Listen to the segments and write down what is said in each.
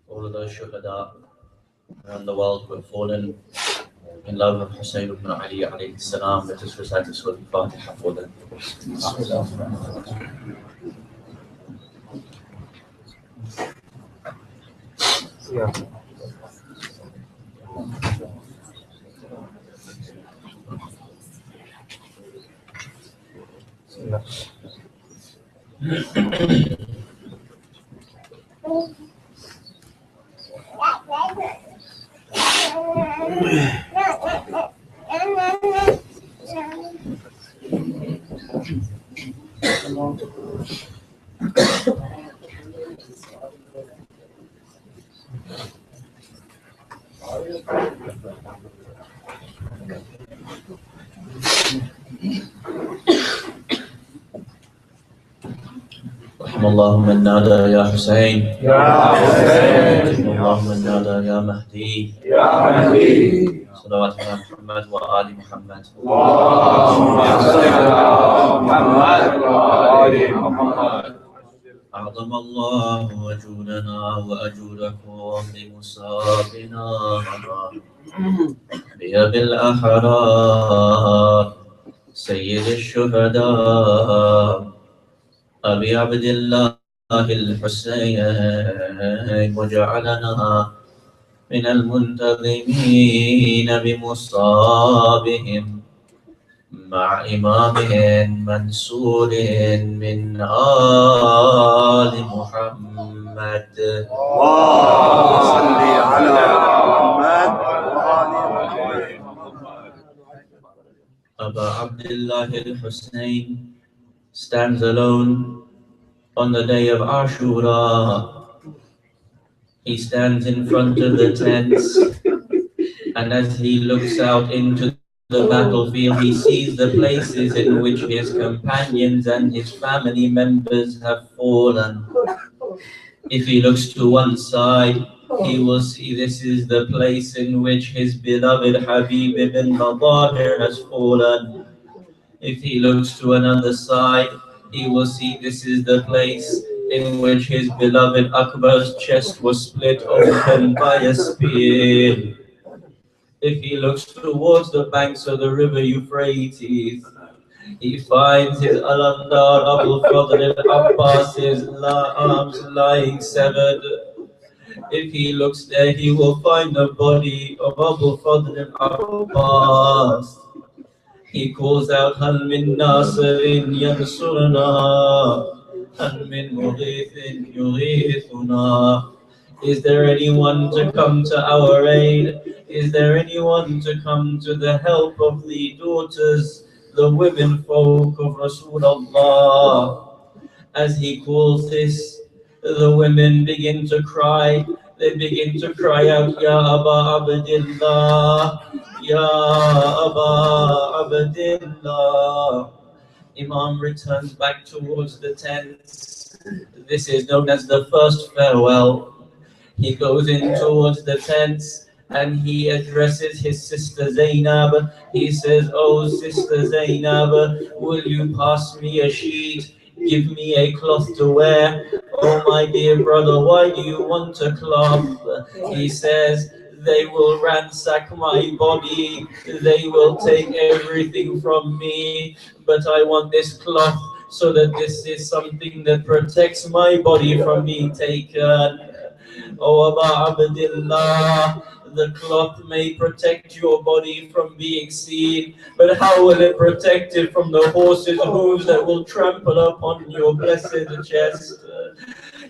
all of those shuhada around the world who have fallen in love of Hussein ibn Ali alayhi salam. Let us recite the Surah Al-Fatiha for them. رحم الله من نادى يا حسين يا حسين رحم الله من نادى يا مهدي يا مهدي صلوات على محمد وآل محمد اللهم صل على محمد وآل محمد. أعظم الله أجورنا وأجوركم بمصابنا بأبي الأحرار سيد الشهداء أبي عبد الله الحسين وجعلنا من المنتظمين بمصابهم مع إمامهم منصور من آل محمد. اللهم صل على محمد وآل محمد. Abu Abdullah al-Hussein stands alone on the day of Ashura. He stands in front of the tents, and as he looks out into the battlefield, he sees the places in which his companions and his family members have fallen. If he looks to one side, he will see this is the place in which his beloved Habib ibn Madahir has fallen. If he looks to another side, he will see this is the place in which his beloved Akbar's chest was split open by a spear. If he looks towards the banks of the river Euphrates, he finds his Alandar Abu Fadl al-Abbas's arms lying severed. If he looks there, he will find the body of Abu Fadl al-Abbas. He calls out, Hal min nasirin yansurna, Hal min mughithin yughithuna. Is there anyone to come to our aid? Is there anyone to come to the help of the daughters, the women folk of Rasulullah? As he calls this, the women begin to cry. They begin to cry out, Ya Aba Abdillah, Ya Aba Abdillah. Imam returns back towards the tents. This is known as the first farewell. He goes in towards the tents and he addresses his sister Zainab. He says, Oh, sister Zainab, will you pass me a sheet? Give me a cloth to wear. Oh, my dear brother, why do you want a cloth? He says, they will ransack my body. They will take everything from me. But I want this cloth so that this is something that protects my body from being taken. Oh, Aba Abdillah, the cloth may protect your body from being seen, but how will it protect it from the horse's hooves that will trample upon your blessed chest?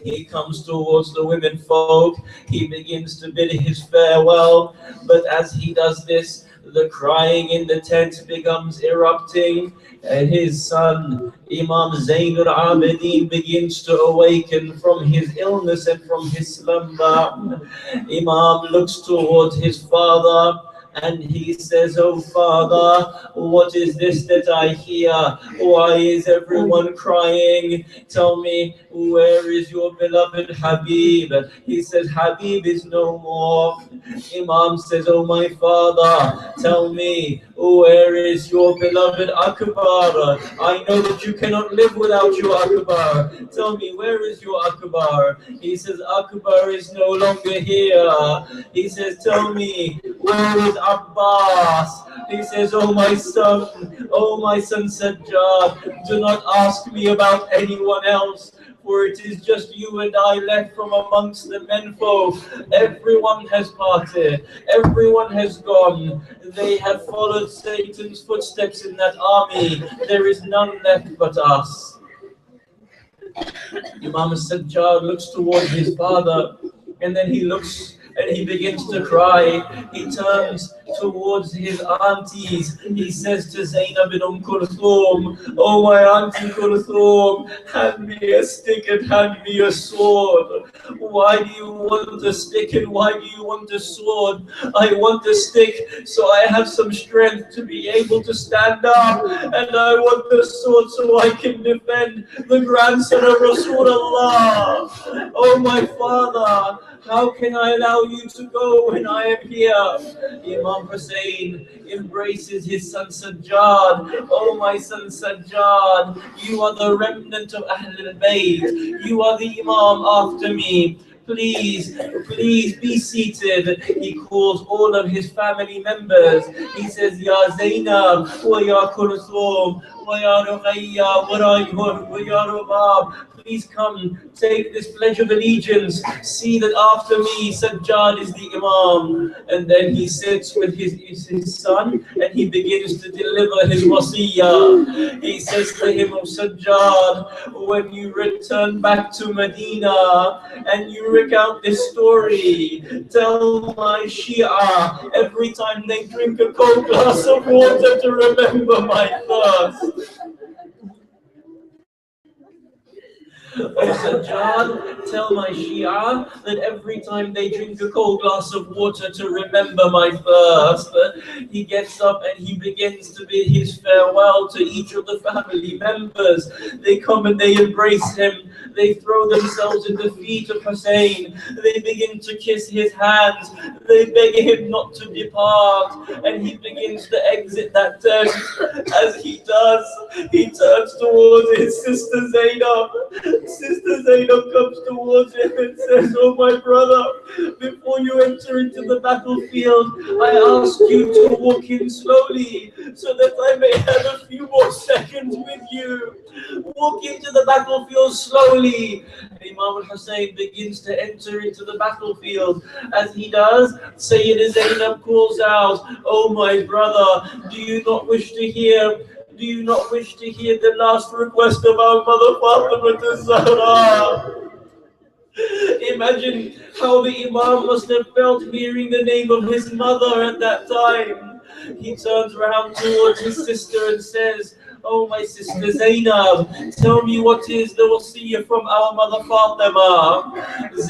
He comes towards the women folk, he begins to bid his farewell, but as he does this, the crying in the tent becomes erupting, and his son, Imam Zainul Abidin, begins to awaken from his illness and from his slumber. Imam looks towards his father, And he says, "Oh Father, what is this that I hear? Why is everyone crying? Tell me, where is your beloved Habib?" He says, "Habib is no more." Imam says, "Oh my father, tell me, where is your beloved Akbar? I know that you cannot live without your Akbar. Tell me, where is your Akbar?" He says, "Akbar is no longer here." He says, "Tell me, where is Abbas?" He says, oh my son Sajjad, do not ask me about anyone else, for it is just you and I left from amongst the menfolk. Everyone has parted, everyone has gone. They have followed Satan's footsteps in that army. There is none left but us." Imam Sajjad looks towards his father, and then he looks and he begins to cry. He turns towards his aunties. He says to Zainab bin Kulthum, "Oh my auntie Kulthum, hand me a stick and hand me a sword." "Why do you want a stick and why do you want a sword?" "I want a stick so I have some strength to be able to stand up, and I want the sword so I can defend the grandson of Rasulullah." "Oh my father, how can I allow you to go when I am here?" Imam Hussein embraces his son Sajjad. "Oh my son Sajjad, you are the remnant of Ahlul Bayt. You are the Imam after me. Please, please be seated." He calls all of his family members. He says, "Ya Zainab, wa ya Kulthum, wa ya Ruqayya, wa ya Rubab, please come, take this pledge of allegiance. See that after me, Sajjad is the Imam." And then he sits with his son and he begins to deliver his wasiyah. He says to him, "Oh Sajjad, when you return back to Medina and you recount this story, tell my Shia every time they drink a cold glass of water to remember my thirst." "Oh Sajjad, tell my Shia that every time they drink a cold glass of water to remember my thirst." He gets up and he begins to bid his farewell to each of the family members. They come and they embrace him. They throw themselves at the feet of Hussein. They begin to kiss his hands. They beg him not to depart. And he begins to exit that tent. As he does, he turns towards his sister Zainab. Sister Zainab comes towards him and says, "Oh my brother, before you enter into the battlefield, I ask you to walk in slowly so that I may have a few more seconds with you. Walk into the battlefield slowly." Imam al-Hussein begins to enter into the battlefield. As he does, Sayyida Zainab calls out, "Oh my brother, do you not wish to hear the last request of our mother Fatima Zahra?" Imagine how the Imam must have felt hearing the name of his mother at that time. He turns around towards his sister and says, "Oh my sister Zainab, tell me what is the wasiyah from our mother Fatima."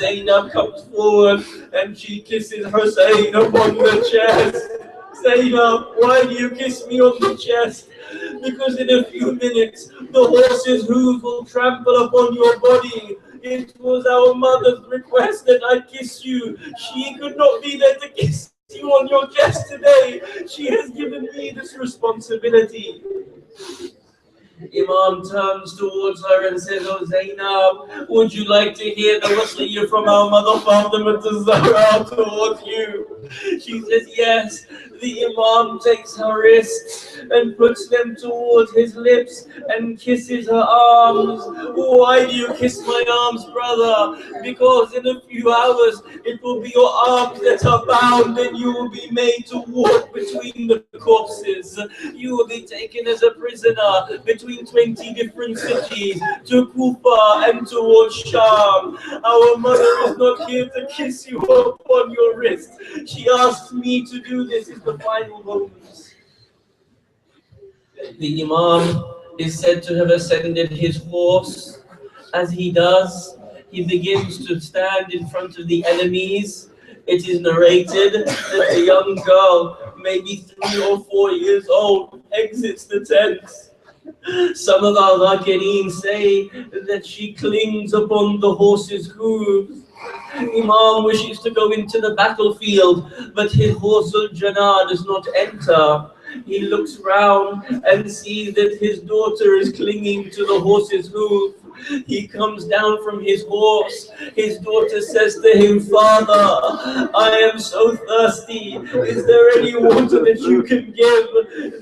Zainab comes forward and she kisses Hussein upon the chest. "Zainab, why do you kiss me on the chest?" "Because in a few minutes the horse's hooves will trample upon your body. It was our mother's request that I kiss you. She could not be there to kiss you on your chest today. She has given me this responsibility." Imam turns towards her and says, "Oh Zainab, would you like to hear the wasiyah from our mother Fatima Zahra towards you?" She says, "Yes." The Imam takes her wrists and puts them towards his lips and kisses her arms. "Why do you kiss my arms, brother?" "Because in a few hours it will be your arms that are bound and you will be made to walk between the corpses. You will be taken as a prisoner between 20 different cities to Kufa and towards Sham. Our mother is not here to kiss you upon your wrist. She asked me to do this in the final moments." The Imam is said to have ascended his horse. As he does, he begins to stand in front of the enemies. It is narrated that a young girl maybe 3 or 4 years old, exits the tent. Some of our Ghakirin say that she clings upon the horse's hooves. Imam wishes to go into the battlefield, but his horse Al-Jannah does not enter. He looks round and sees that his daughter is clinging to the horse's hoof. He comes down from his horse. His daughter says to him, "Father, I am so thirsty. Is there any water that you can give?"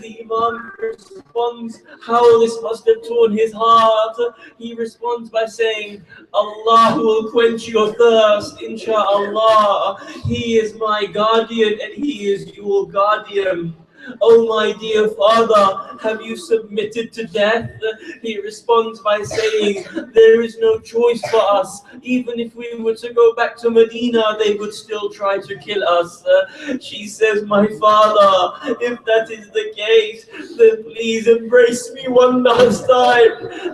The Imam responds, how this must have torn his heart. He responds by saying, "Allah will quench your thirst, insha'Allah. He is my guardian and he is your guardian." "Oh, my dear father, have you submitted to death?" He responds by saying, "There is no choice for us. Even if we were to go back to Medina, they would still try to kill us." She says, "My father, if that is the case, then please embrace me one last time.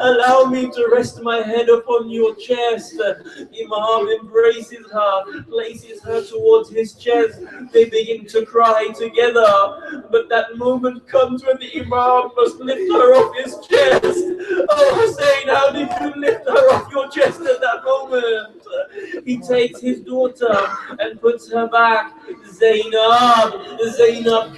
Allow me to rest my head upon your chest." Imam embraces her, places her towards his chest. They begin to cry together. But that moment comes when the Imam must lift her off his chest. "Oh Hussein, how did you lift her off your chest at that moment?" He takes his daughter and puts her back. Zainab,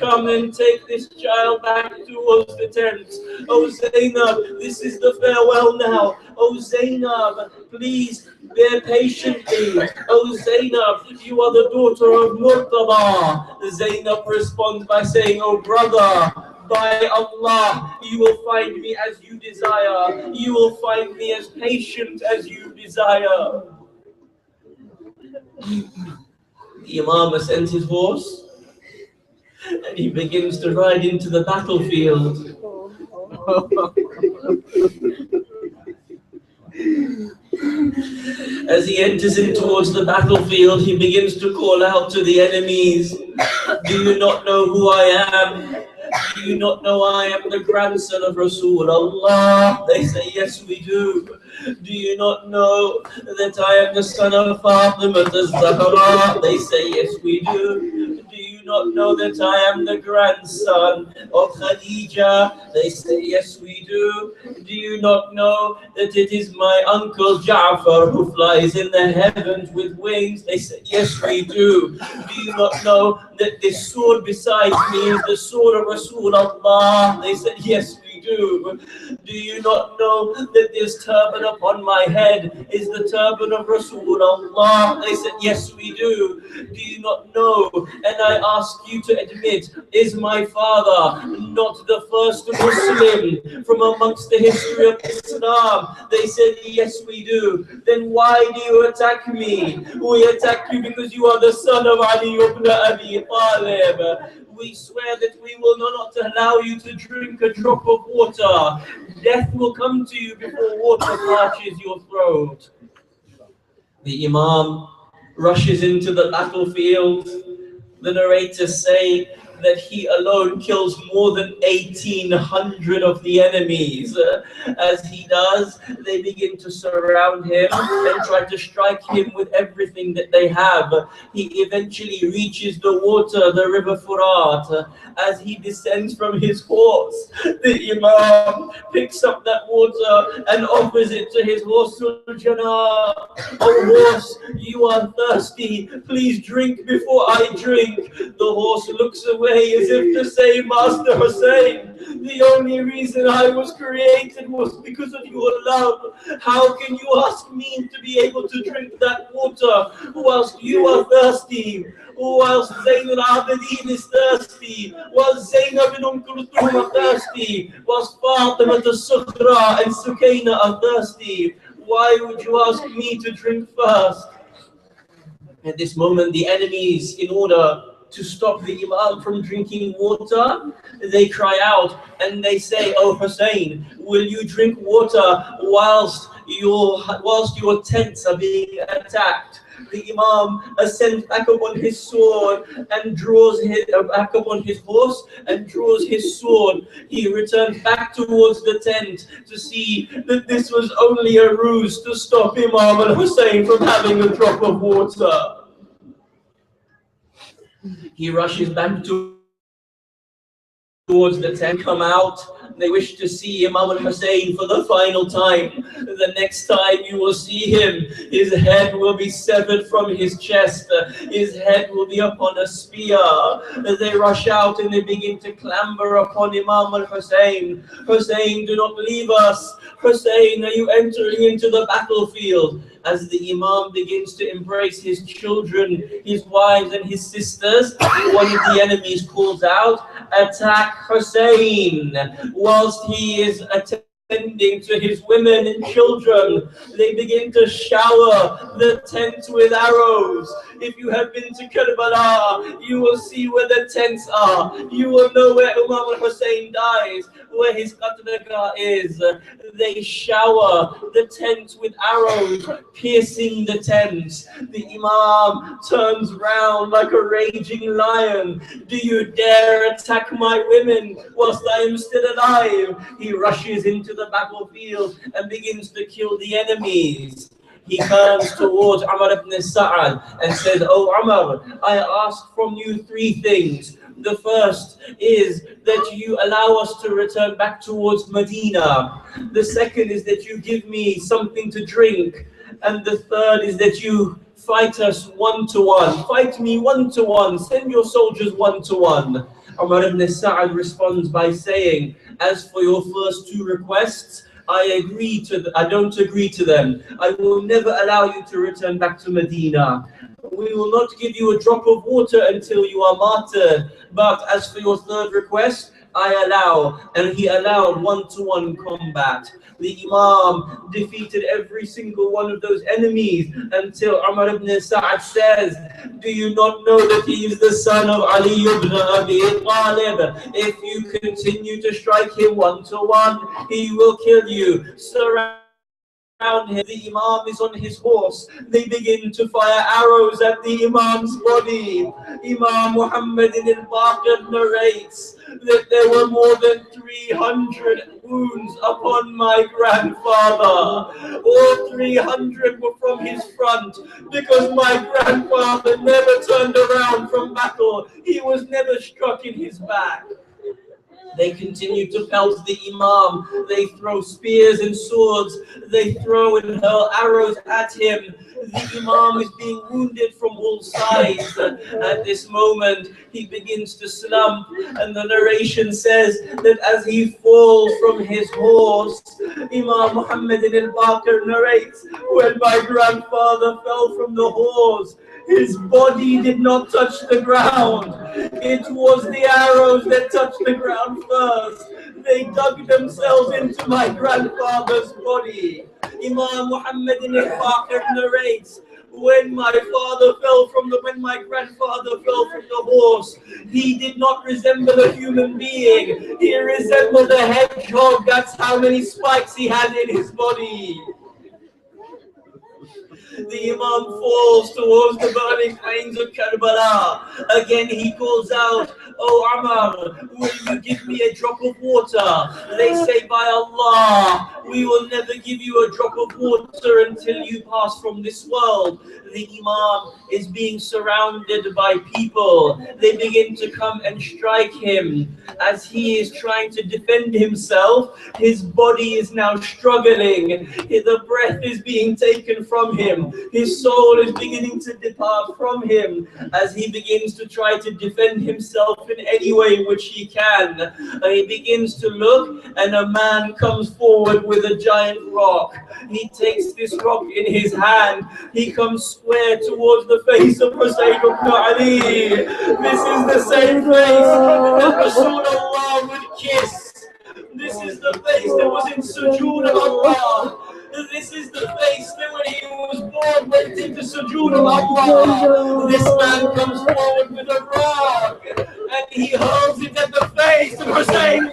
come and take this child back towards the tent." "Oh Zainab, this is the farewell now. Oh Zainab, please bear patiently. Oh Zainab, you are the daughter of Murtada." Zainab responds by saying, "Oh brother, by Allah, you will find me as you desire. You will find me as patient as you desire." The Imam ascends his horse and he begins to ride into the battlefield. As he enters in towards the battlefield, he begins to call out to the enemies, "Do you not know who I am? Do you not know I am the grandson of Rasulullah?" They say, "Yes, we do." "Do you not know that I am the son of Fatima az-Zahra?" They say, "Yes, we do." "Do you not know that I am the grandson of Khadija?" They say, "Yes, we do." "Do you not know that it is my uncle Ja'far who flies in the heavens with wings?" They say, "Yes, we do." "Do you not know that this sword beside me is the sword of Rasulullah?" They said, "Yes, we do." "Do you not know that this turban upon my head is the turban of Rasulullah?" They said, "Yes, we do." "Do you not know, and I ask you to admit, is my father not the first Muslim from amongst the history of Islam?" They said, "Yes, we do." "Then why do you attack me?" "We attack you because you are the son of Ali ibn Abi Talib. We swear that we will not allow you to drink a drop of water. Death will come to you before water parches your throat." The Imam rushes into the battlefield. The narrators say that he alone kills more than 1,800 of the enemies. As he does, they begin to surround him and try to strike him with everything that they have. He eventually reaches the water, the river Furat. As he descends from his horse, the Imam picks up that water and offers it to his horse Al-Jannah. "Oh horse, you are thirsty. Please drink before I drink." The horse looks away as if to say, "Master Hussein, the only reason I was created was because of your love. How can you ask me to be able to drink that water whilst you are thirsty? Whilst Zayn al-Abidin is thirsty, whilst Zainab bin Kulthum are thirsty, whilst Fatima al-Sughra and Sukaina are thirsty. Why would you ask me to drink first?" At this moment, the enemies, in order to stop the Imam from drinking water, they cry out and they say, "Oh Hussein, will you drink water whilst your tents are being attacked?" The Imam ascends back upon his sword and draws back upon his horse and draws his sword. He returns back towards the tent to see that this was only a ruse to stop Imam al-Hussein from having a drop of water. He rushes back to towards the tent, come out. They wish to see Imam al-Hussein for the final time. The next time you will see him, his head will be severed from his chest. His head will be upon a spear. They rush out and they begin to clamber upon Imam al-Hussein. Hussein, do not leave us. Hussein, are you entering into the battlefield? As the Imam begins to embrace his children, his wives and his sisters, one of the enemies calls out, "Attack Hussein!" Whilst he is attending to his women and children, they begin to shower the tent with arrows. If you have been to Karbala, you will see where the tents are. You will know where Imam al-Hussein dies, where his qatlaga is. They shower the tent with arrows, piercing the tent. The Imam turns round like a raging lion. "Do you dare attack my women whilst I am still alive?" He rushes into the battlefield and begins to kill the enemies. He turns towards Umar ibn Sa'ad and says, "Oh Umar, I ask from you three things. The first is that you allow us to return back towards Medina. The second is that you give me something to drink. And the third is that you fight us one-to-one. Fight me one-to-one. Send your soldiers one-to-one." Umar ibn Sa'ad responds by saying, "As for your first two requests, I don't agree to them. I will never allow you to return back to Medina. We will not give you a drop of water until you are martyred. But as for your third request, I allow." And he allowed one-to-one combat. The Imam defeated every single one of those enemies until Umar ibn Sa'ad says, "Do you not know that he is the son of Ali ibn Abi Talib? If you continue to strike him one-to-one, he will kill you." Around him, the Imam is on his horse. They begin to fire arrows at the Imam's body. Imam Muhammad al-Baqir narrates that there were more than 300 wounds upon my grandfather. All 300 were from his front, because my grandfather never turned around from battle. He was never struck in his back. They continue to pelt the Imam. They throw spears and swords. They throw and hurl arrows at him. The Imam is being wounded from all sides. At this moment, he begins to slump, and the narration says that as he falls from his horse, Imam Muhammad al-Baqir narrates, "When my grandfather fell from the horse, his body did not touch the ground. It was the arrows that touched the ground first. They dug themselves into my grandfather's body." Imam Muhammad al-Baqir narrates, when my grandfather fell from the horse, he did not resemble a human being. He resembled a hedgehog. That's how many spikes he had in his body. The Imam falls towards the burning plains of Karbala. Again he calls out, "Oh Umar, will you give me a drop of water?" They say, "By Allah, we will never give you a drop of water until you pass from this world." The Imam is being surrounded by people. They begin to come and strike him. As he is trying to defend himself, his body is now struggling. The breath is being taken from him. His soul is beginning to depart from him as he begins to try to defend himself in any way in which he can. He begins to look, and a man comes forward with a giant rock. He takes this rock in his hand. He comes square towards the face of Hussein ibn Ali. This is the same face that Rasulullah would kiss. This is the face that was in sujood of Allah. This is the face that when he was born went into sujood of Allah. This man comes forward with a rock and he hurls it at the face of Hussein.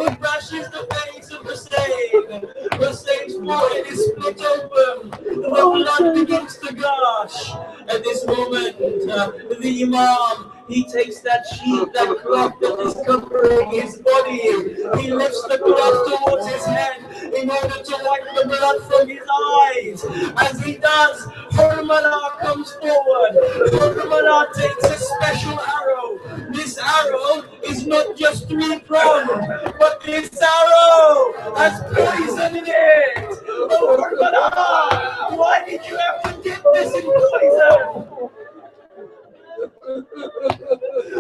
It brushes the face of Hussein. Hussein's forehead is split open. The blood begins to gush. At this moment, the Imam, he takes that sheet, that cloth that is covering his body. He lifts the cloth towards his head in order to wipe the blood from his eyes. As he does, Hurmala comes forward. Hurmala takes a special arrow. This arrow is not just three-pronged, but this arrow has poison in it. Oh, Karbala, why did you have to dip this in poison?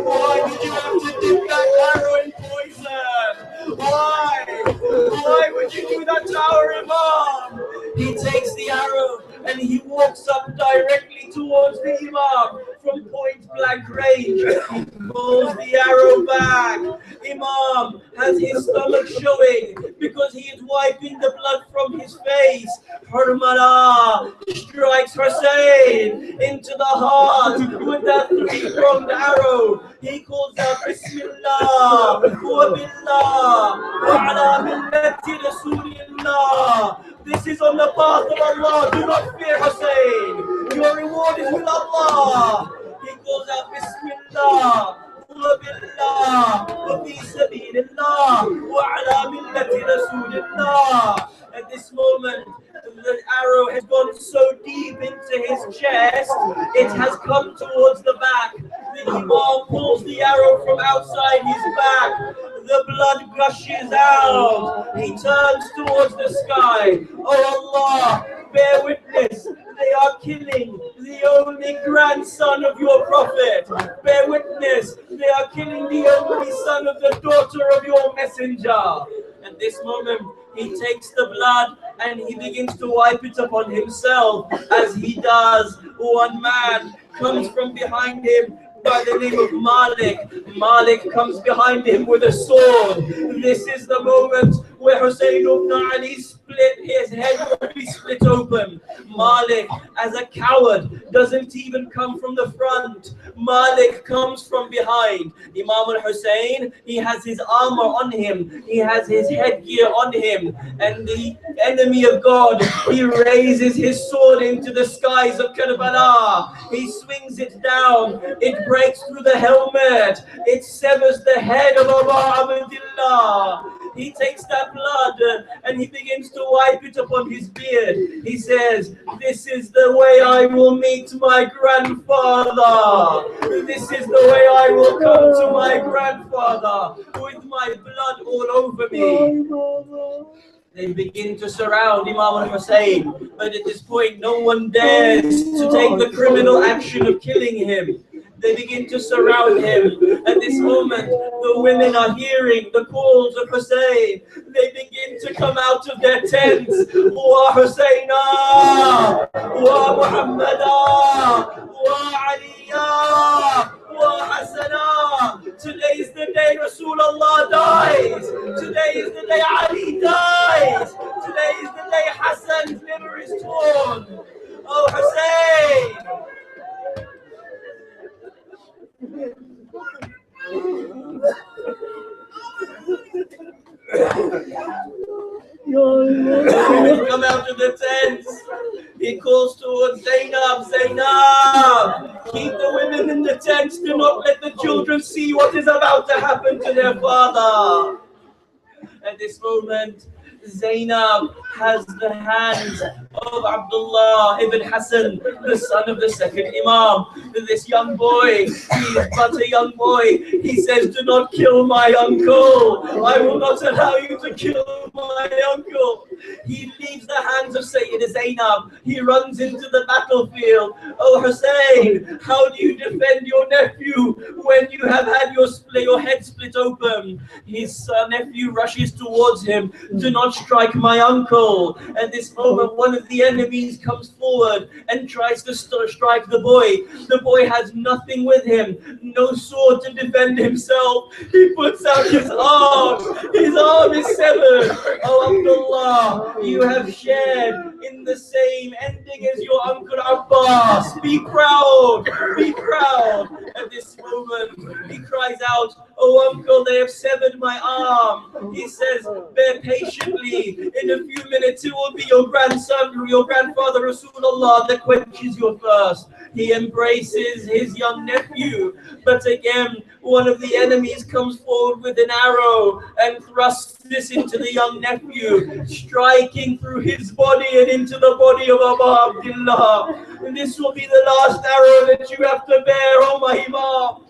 Why did you have to dip that arrow in poison? Why? Why would you do that to our Imam? He takes the arrow and he walks up directly towards the Imam from point blank range. He pulls the arrow back. Imam has his stomach showing because he is wiping the blood from his face. Harmala strikes Hussein into the heart with that three-pronged arrow. He calls out Bismillah wa billah wa ala millati Rasulillah. This is on the path of Allah. Do not fear, Hussein. Your reward is with Allah. He calls out Bismillah wa billah wa fi sabilillah wa ala millati Rasulillah. At this moment, the arrow has gone so deep into his chest, it has come towards the back. The Imam pulls the arrow from outside his back. The blood gushes out. He turns towards the sky. Oh Allah, bear witness. They are killing the only grandson of your prophet. Bear witness. They are killing the only son of the daughter of your messenger. At this moment, he takes the blood and he begins to wipe it upon himself. As he does, one man comes from behind him by the name of Malik. Malik comes behind him with a sword. This is the moment where Hussein ibn Ali split his head, will be split open. Malik, as a coward, doesn't even come from the front. Malik comes from behind. Imam al-Hussein, he has his armor on him. He has his headgear on him. And the enemy of God, he raises his sword into the skies of Karbala. He swings it down. It breaks through the helmet. It severs the head of Abu Abdullah. He takes that blood and he begins to wipe it upon his beard. He says, this is the way I will meet my grandfather. This is the way I will come to my grandfather with my blood all over me. They begin to surround Imam al-Hussein, but at this point no one dares to take the criminal action of killing him. They begin to surround him. At this moment, the women are hearing the calls of Hussein. They begin to come out of their tents. Wa Husseina, wa Muhammada, wa Aliya, wa Hasana. Today is the day Rasulullah dies. Today is the day Ali dies. Today is the day Hassan's liver is torn. Oh Hussein. Women come out of the tents. He calls towards Zainab. Zainab, keep the women in the tents. Do not let the children see what is about to happen to their father. At this moment, Zainab has the hands of Abdullah ibn Hassan, the son of the second Imam. This young boy, he is but a young boy. He says, do not kill my uncle. I will not allow you to kill my uncle. He leaves the hands of Sayyid Zainab. He runs into the battlefield. Oh Hussein, how do you defend your nephew when you have had your head split open? His nephew rushes towards him. Do not strike my uncle. At this moment, one of the enemies comes forward and tries to strike the boy. The boy has nothing with him, no sword to defend himself. He puts out his arm. His arm is severed. Oh Abdullah, you have shared in the same ending as your uncle Abbas. Be proud. Be proud. At this moment, he cries out, oh uncle, they have severed my arm. He says, bear patiently. In a few minutes, it will be your grandson, your grandfather Rasulullah that quenches your thirst. He embraces his young nephew. But again, one of the enemies comes forward with an arrow and thrusts this into the young nephew, striking through his body and into the body of Abu Abdullah. And this will be the last arrow that you have to bear, oh my Imam.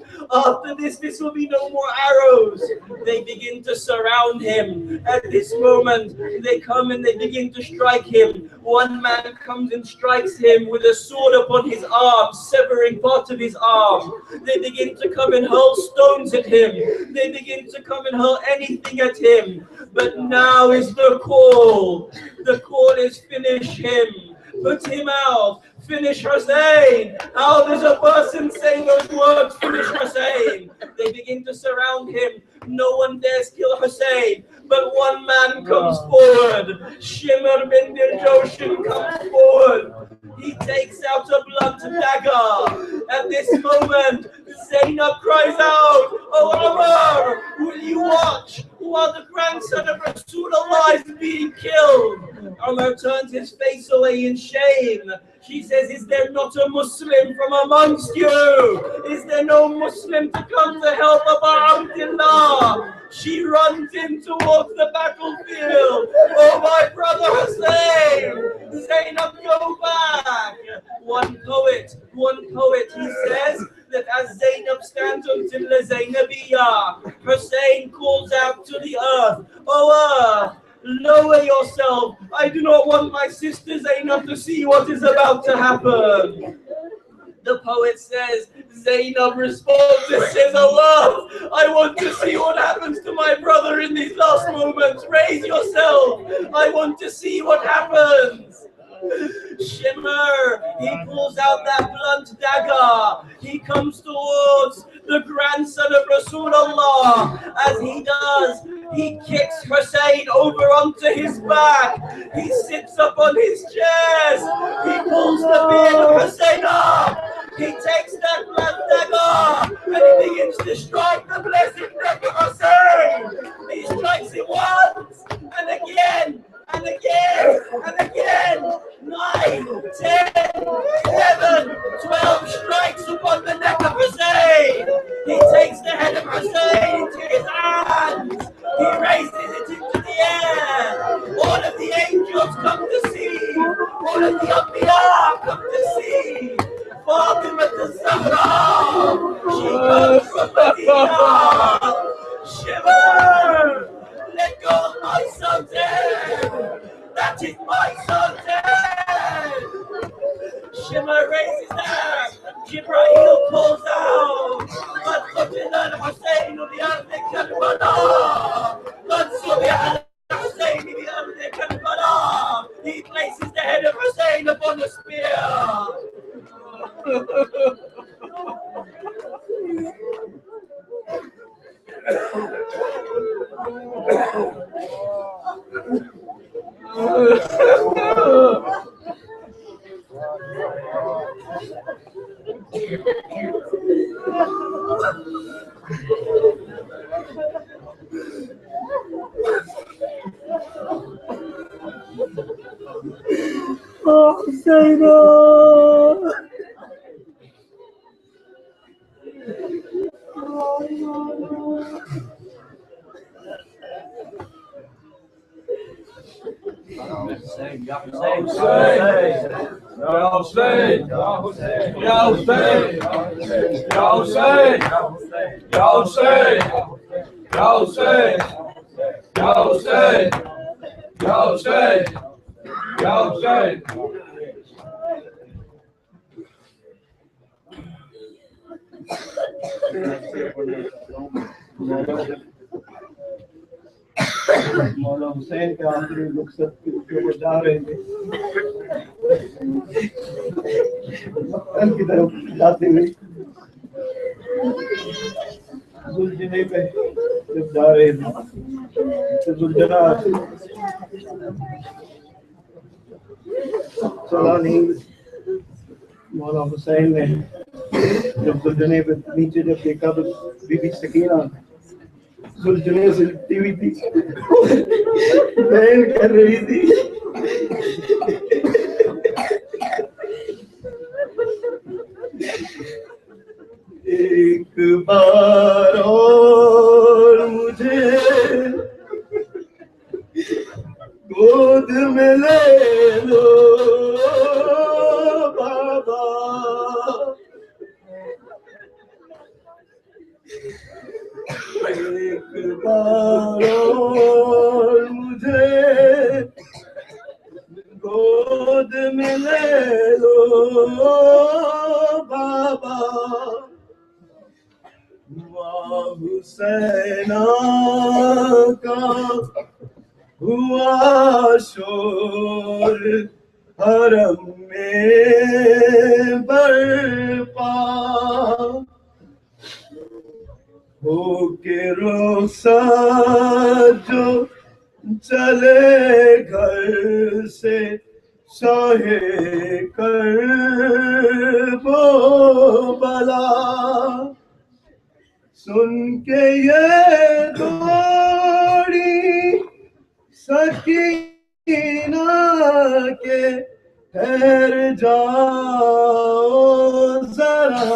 after this will be no more arrows. They begin to surround him. At this moment, they come and they begin to strike him. One man comes and strikes him with a sword upon his arm, severing part of his arm. They begin to come and hurl stones at him. They begin to come and hurl anything at him. But now is the call. The call is finish him. Put him out. Finish Hussein. How does a person say those words? Finish Hussein. They begin to surround him. No one dares kill Hussein. But one man comes forward. Shimr bin Diljoshin comes forward. He takes out a blunt dagger. At this moment, Zainab cries out, "Oh Umar, will you watch while the grandson of Rasulullah is being killed?" Umar turns his face away in shame. She says, "Is there not a Muslim from amongst you? Is there no Muslim to come to help Abu Abdullah?" She runs in towards the battlefield. "Oh, my brother Hussein, Zainab, go back." One poet, he says that as Zainab stands until the Zainabiyah, Hussein calls out to the earth, "Oh earth, lower yourself. I do not want my sister Zainab to see what is about to happen." The poet says, Zainab responds and says, "Allah, I want to see what happens to my brother in these last moments. Raise yourself. I want to see what happens." Shimmer, he pulls out that blunt dagger. He comes towards the grandson of Rasulullah. As he does, he kicks Hussein over onto his back. He sits up on his chest. He pulls the beard of Hussein up. He takes that blunt dagger and he begins to strike the blessed neck of Hussein. He strikes it once and again and again and again. 9, 10, 11, 12 strikes upon the neck of Hussein. He takes the head of Hussein into his hands. He raises it into the air. All of the angels come to see. All of the Anbiya come to see. Fatima al-Zahra, she comes from Medina. Shiver, let go of my son dead. That is my son dead. Shimmer raises her. Jibreel pulls out. قد قتل الحسين بأرض كربلاء. قد صبح الحسين بأرض كربلاء. He places the head of Hussein upon a spear. Oh, Hussein! मौला हुसैन के आखिरी रुखसत के ऊपर जा रहे थे मक्तल की तरफ जाते हुए जुलजने पे जब जा रहे थे तो जुलजना चला नहीं मौला हुसैन ने जब जुलजने पे नीचे जब देखा तो बीबी सकीना जुलजने से लिपटी हुई थी बहन कर रही थी एक बार और मुझे गोद में ले लो बाबा एक बार और मुझे गोद में ले लो बाबा, हुसैना का हुआ शोर हरम में बरपा, हो के रुखसत जो चले घर से शाहे कर वो बला, सुन के ये दौड़ी सकीना के ठहर जाओ जरा,